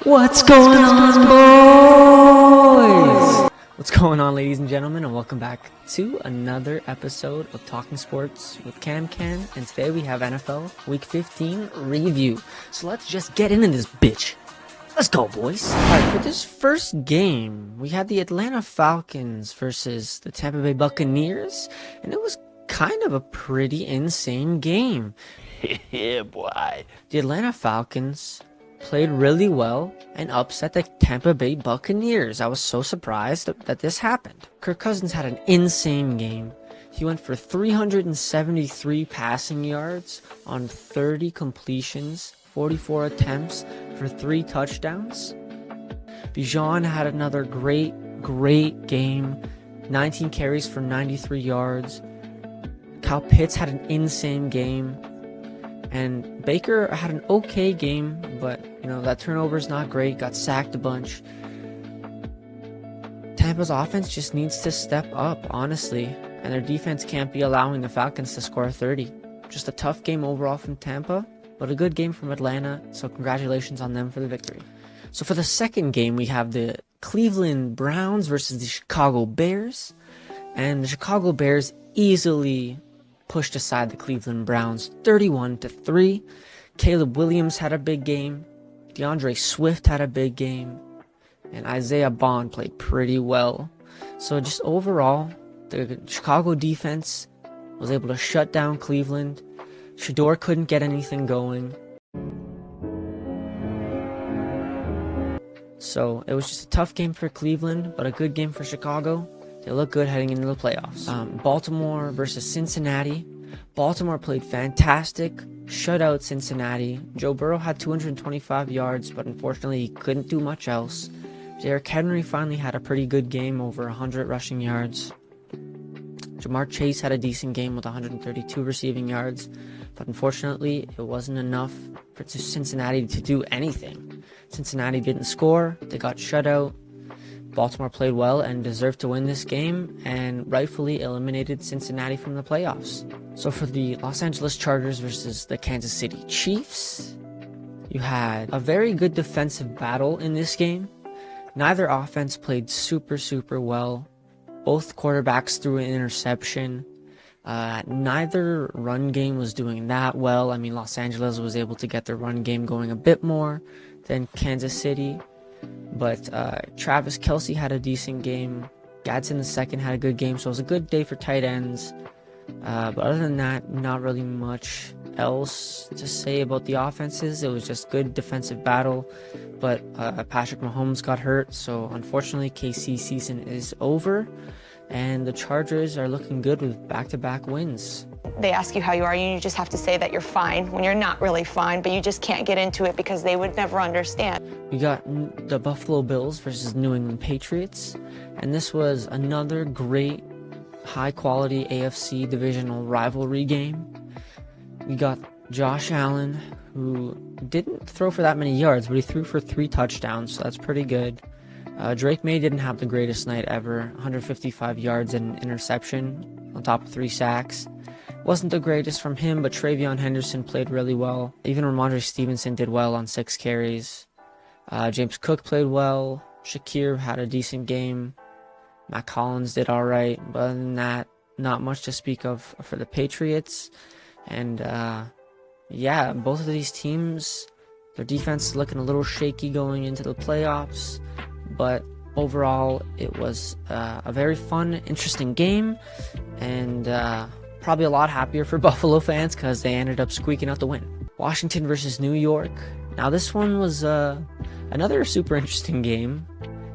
What's going on, boys? What's going on, ladies and gentlemen, and welcome back to another episode of Talking Sports with CamCann. And today we have NFL Week 15 review. So let's just get into this bitch. Let's go, boys. Alright, for this first game, we had the Atlanta Falcons versus the Tampa Bay Buccaneers, and it was kind of a pretty insane game. Yeah, boy. The Atlanta Falcons played really well and upset the Tampa Bay Buccaneers. I was so surprised that this happened. Kirk Cousins had an insane game. He went for 373 passing yards on 30 completions, 44 attempts for 3 touchdowns. Bijan had another great game. 19 carries for 93 yards. Kyle Pitts had an insane game. And Baker had an okay game, but, that turnover is not great. Got sacked a bunch. Tampa's offense just needs to step up, honestly. And their defense can't be allowing the Falcons to score 30. Just a tough game overall from Tampa, but a good game from Atlanta. So congratulations on them for the victory. So for the second game, we have the Cleveland Browns versus the Chicago Bears. And the Chicago Bears easily pushed aside the Cleveland Browns 31-3. Caleb Williams had a big game. DeAndre Swift had a big game. And Isaiah Bond played pretty well. So just overall, the Chicago defense was able to shut down Cleveland. Shador couldn't get anything going. So it was just a tough game for Cleveland, but a good game for Chicago. They look good heading into the playoffs. Baltimore versus Cincinnati. Baltimore played fantastic, shut out Cincinnati. Joe Burrow had 225 yards, but unfortunately he couldn't do much else. Derrick Henry finally had a pretty good game, over 100 rushing yards. Jamar Chase had a decent game with 132 receiving yards, but unfortunately it wasn't enough for Cincinnati to do anything. Cincinnati didn't score, they got shut out. Baltimore played well and deserved to win this game and rightfully eliminated Cincinnati from the playoffs. So for the Los Angeles Chargers versus the Kansas City Chiefs, you had a very good defensive battle in this game. Neither offense played super well. Both quarterbacks threw an interception. Neither run game was doing that well. I mean, Los Angeles was able to get their run game going a bit more than Kansas City. But Travis Kelce had a decent game. Gadsden the second had a good game, so it was a good day for tight ends. But other than that, not really much else to say about the offenses. It was just good defensive battle. But Patrick Mahomes got hurt, so unfortunately KC's season is over. And the Chargers are looking good with back-to-back wins. They ask you how you are, and you just have to say that you're fine when you're not really fine, but you just can't get into it because they would never understand. We got the Buffalo Bills versus New England Patriots, and this was another great, high-quality AFC divisional rivalry game. We got Josh Allen, who didn't throw for that many yards, but he threw for 3 touchdowns, so that's pretty good. Drake May didn't have the greatest night ever, 155 yards and an interception on top of 3 sacks. Wasn't the greatest from him, but Travion Henderson played really well. Even Ramondre Stevenson did well on 6 carries. James Cook played well. Shakir had a decent game. Matt Collins did alright, but other than that, not much to speak of for the Patriots. And both of these teams, their defense is looking a little shaky going into the playoffs. But overall, it was a very fun, interesting game, and probably a lot happier for Buffalo fans because they ended up squeaking out the win. Washington versus New York. Now this one was another super interesting game.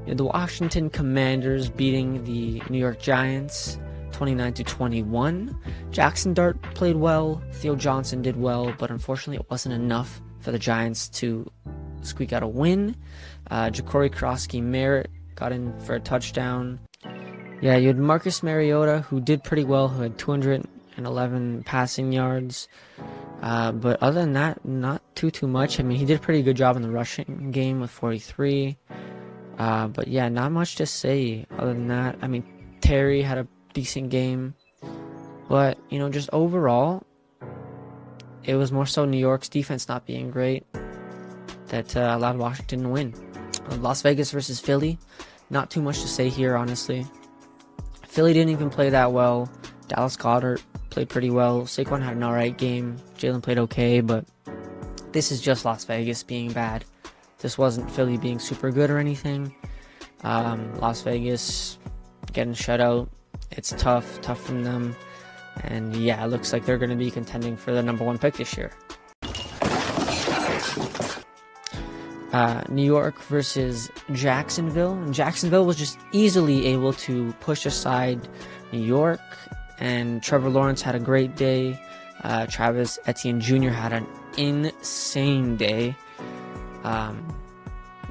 The Washington Commanders beating the New York Giants 29-21. Jackson Dart played well. Theo Johnson did well, but unfortunately it wasn't enough for the Giants to squeak out a win. Ja'Cory Krosky-Merritt got in for a touchdown. Yeah, you had Marcus Mariota, who did pretty well, who had 211 passing yards. But other than that, not too much. I mean, he did a pretty good job in the rushing game with 43. But yeah, not much to say other than that. I mean, Terry had a decent game. But, just overall, it was more so New York's defense not being great that allowed Washington to win. Las Vegas versus Philly. Not too much to say here, honestly. Philly didn't even play that well. Dallas Goedert played pretty well. Saquon had an alright game. Jalen played okay, but this is just Las Vegas being bad. This wasn't Philly being super good or anything. Las Vegas getting shut out. It's tough from them. And yeah, it looks like they're going to be contending for the number 1 pick this year. New York versus Jacksonville. And Jacksonville was just easily able to push aside New York. And Trevor Lawrence had a great day. Travis Etienne Jr. had an insane day.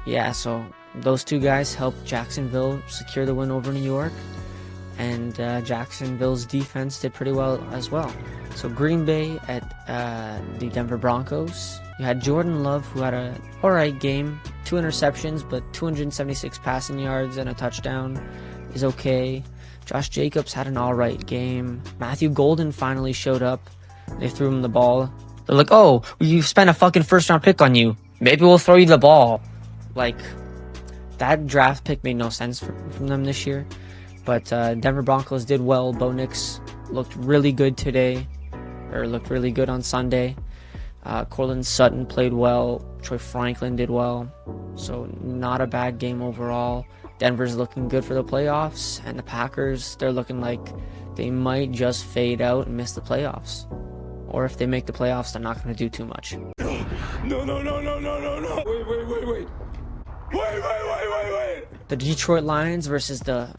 Yeah, so those two guys helped Jacksonville secure the win over New York. And Jacksonville's defense did pretty well as well. So Green Bay at the Denver Broncos. You had Jordan Love, who had an alright game. 2 interceptions, but 276 passing yards and a touchdown is okay. Josh Jacobs had an alright game. Matthew Golden finally showed up. They threw him the ball. They're like, oh, you spent a fucking first-round pick on you. Maybe we'll throw you the ball. Like, that draft pick made no sense from them this year. But Denver Broncos did well. Bo Nix looked really good today, or looked really good on Sunday. Cortland Sutton played well. Troy Franklin did well. So not a bad game overall. Denver's looking good for the playoffs. And the Packers, they're looking like they might just fade out and miss the playoffs. Or if they make the playoffs, they're not going to do too much. No. Wait. The Detroit Lions versus the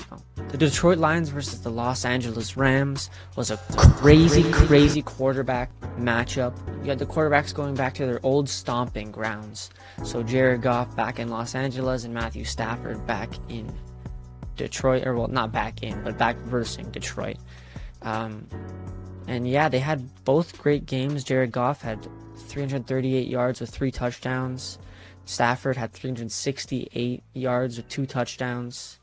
Los Angeles Rams was a crazy quarterback matchup. You had the quarterbacks going back to their old stomping grounds. So Jared Goff back in Los Angeles and Matthew Stafford back in Detroit, or well, not back in, but back versing Detroit. And yeah, they had both great games. Jared Goff had 338 yards with 3 touchdowns. Stafford had 368 yards with 2 touchdowns.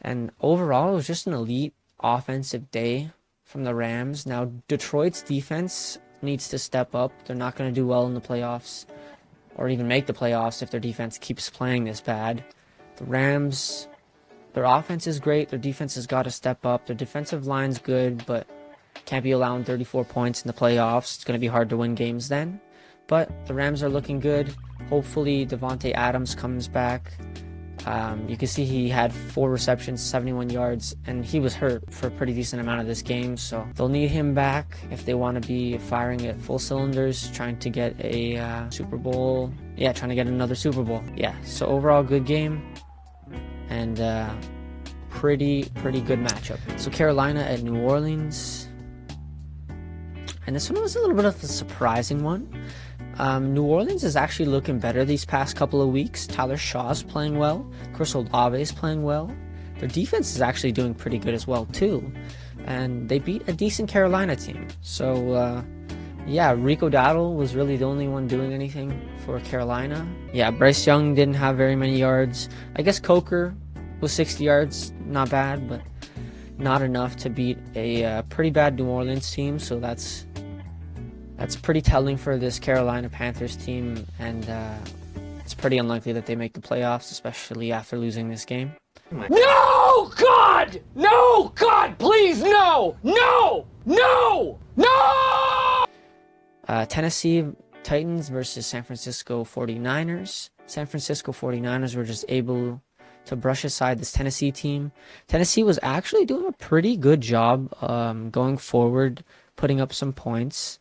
And overall, it was just an elite offensive day from the Rams. Now, Detroit's defense needs to step up. They're not going to do well in the playoffs or even make the playoffs if their defense keeps playing this bad. The Rams, their offense is great. Their defense has got to step up. Their defensive line's good, but can't be allowing 34 points in the playoffs. It's going to be hard to win games then. But the Rams are looking good. Hopefully, Devontae Adams comes back. You can see he had 4 receptions, 71 yards, and he was hurt for a pretty decent amount of this game. So they'll need him back if they want to be firing at full cylinders, trying to get a Super Bowl. Yeah, trying to get another Super Bowl. Yeah, so overall, good game. And pretty good matchup. So Carolina at New Orleans. And this one was a little bit of a surprising one. New Orleans is actually looking better these past couple of weeks. Tyler Shaw's playing well. Chris Olave is playing well. Their defense is actually doing pretty good as well, too. And they beat a decent Carolina team. So, yeah, Rico Dowdle was really the only one doing anything for Carolina. Yeah, Bryce Young didn't have very many yards. I guess Coker was 60 yards. Not bad, but not enough to beat a pretty bad New Orleans team. So that's pretty telling for this Carolina Panthers team, and it's pretty unlikely that they make the playoffs, especially after losing this game. No, God! No, God, please, no! No! No! No! Tennessee Titans versus San Francisco 49ers. San Francisco 49ers were just able to brush aside this Tennessee team. Tennessee was actually doing a pretty good job going forward, putting up some points.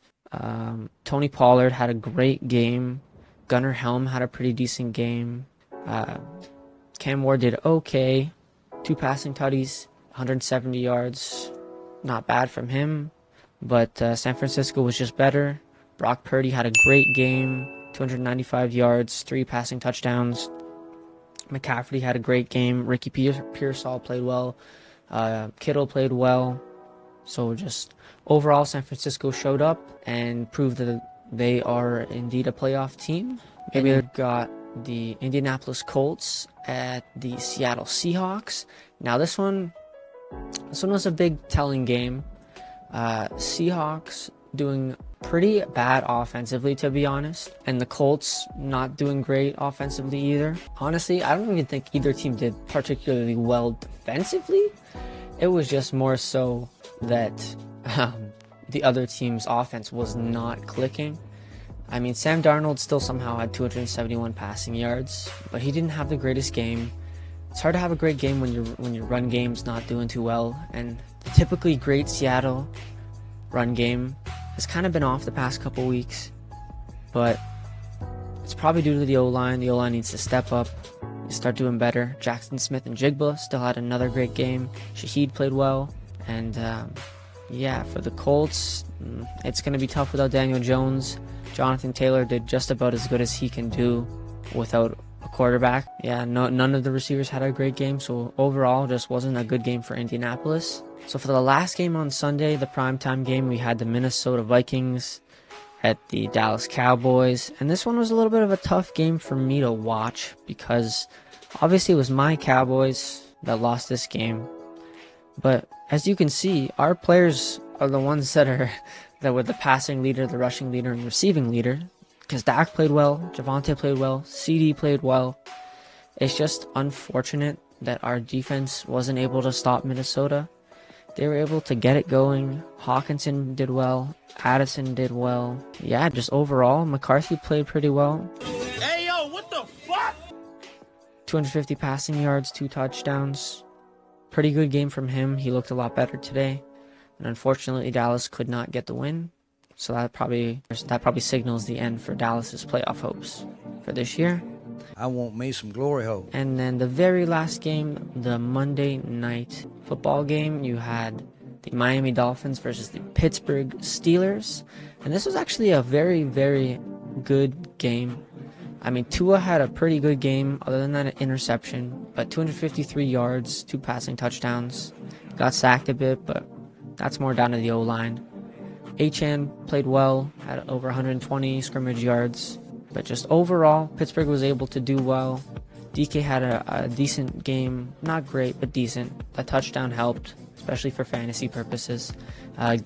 Tony Pollard had a great game. Gunnar Helm had a pretty decent game. Cam Ward did okay. 2 passing tutties, 170 yards. Not bad from him. But San Francisco was just better. Brock Purdy had a great game. 295 yards, 3 passing touchdowns. McCaffrey had a great game. Ricky Pearsall played well. Kittle played well. So just overall, San Francisco showed up and proved that they are indeed a playoff team. Maybe they've got the Indianapolis Colts at the Seattle Seahawks. Now this one was a big telling game. Seahawks doing pretty bad offensively, to be honest. And the Colts not doing great offensively either. Honestly, I don't even think either team did particularly well defensively. It was just more so that the other team's offense was not clicking. I mean, Sam Darnold still somehow had 271 passing yards, but he didn't have the greatest game. It's hard to have a great game when your run game's not doing too well, and the typically great Seattle run game has kind of been off the past couple weeks, but it's probably due to the O-line. The O-line needs to step up and start doing better. Jackson Smith and Jigba still had another great game. Shaheed played well, and yeah, for the Colts, it's going to be tough without Daniel Jones. Jonathan Taylor did just about as good as he can do without a quarterback. Yeah, none of the receivers had a great game, so overall just wasn't a good game for Indianapolis. So for the last game on Sunday, the primetime game, we had the Minnesota Vikings at the Dallas Cowboys, and this one was a little bit of a tough game for me to watch because obviously it was my Cowboys that lost this game. But as you can see, our players are the ones that were the passing leader, the rushing leader, and receiving leader. Because Dak played well, Javonte played well, CD played well. It's just unfortunate that our defense wasn't able to stop Minnesota. They were able to get it going. Hawkinson did well. Addison did well. Yeah, just overall, McCarthy played pretty well. Hey, yo, what the fuck? 250 passing yards, 2 touchdowns. Pretty good game from him. He looked a lot better today. And unfortunately, Dallas could not get the win. So that probably signals the end for Dallas's playoff hopes for this year. I want me some glory hole. And then the very last game, the Monday night football game, you had the Miami Dolphins versus the Pittsburgh Steelers. And this was actually a very, very good game. I mean, Tua had a pretty good game, other than that interception, but 253 yards, 2 passing touchdowns. Got sacked a bit, but that's more down to the O-line. Achane played well, had over 120 scrimmage yards. But just overall, Pittsburgh was able to do well. DK had a decent game. Not great, but decent. A touchdown helped, especially for fantasy purposes.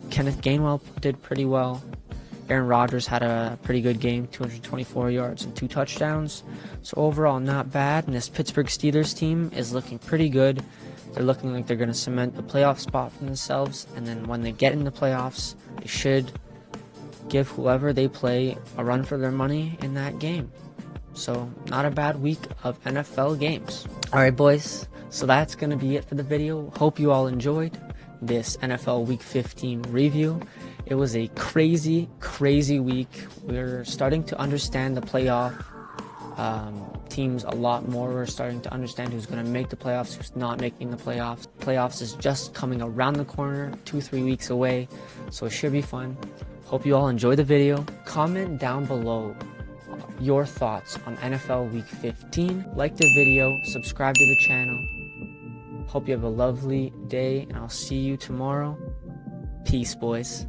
Kenneth Gainwell did pretty well. Aaron Rodgers had a pretty good game, 224 yards and 2 touchdowns. So overall, not bad. And this Pittsburgh Steelers team is looking pretty good. They're looking like they're going to cement a playoff spot for themselves. And then when they get in the playoffs, they should give whoever they play a run for their money in that game. So not a bad week of NFL games. All right, boys. So that's going to be it for the video. Hope you all enjoyed this NFL Week 15 review. It was a crazy, crazy week. We're starting to understand the playoff teams a lot more. We're starting to understand who's going to make the playoffs, who's not making the playoffs. Playoffs is just coming around the corner, 2-3 weeks away. So it should be fun. Hope you all enjoy the video. Comment down below your thoughts on NFL Week 15. Like the video, subscribe to the channel. Hope you have a lovely day, and I'll see you tomorrow. Peace, boys.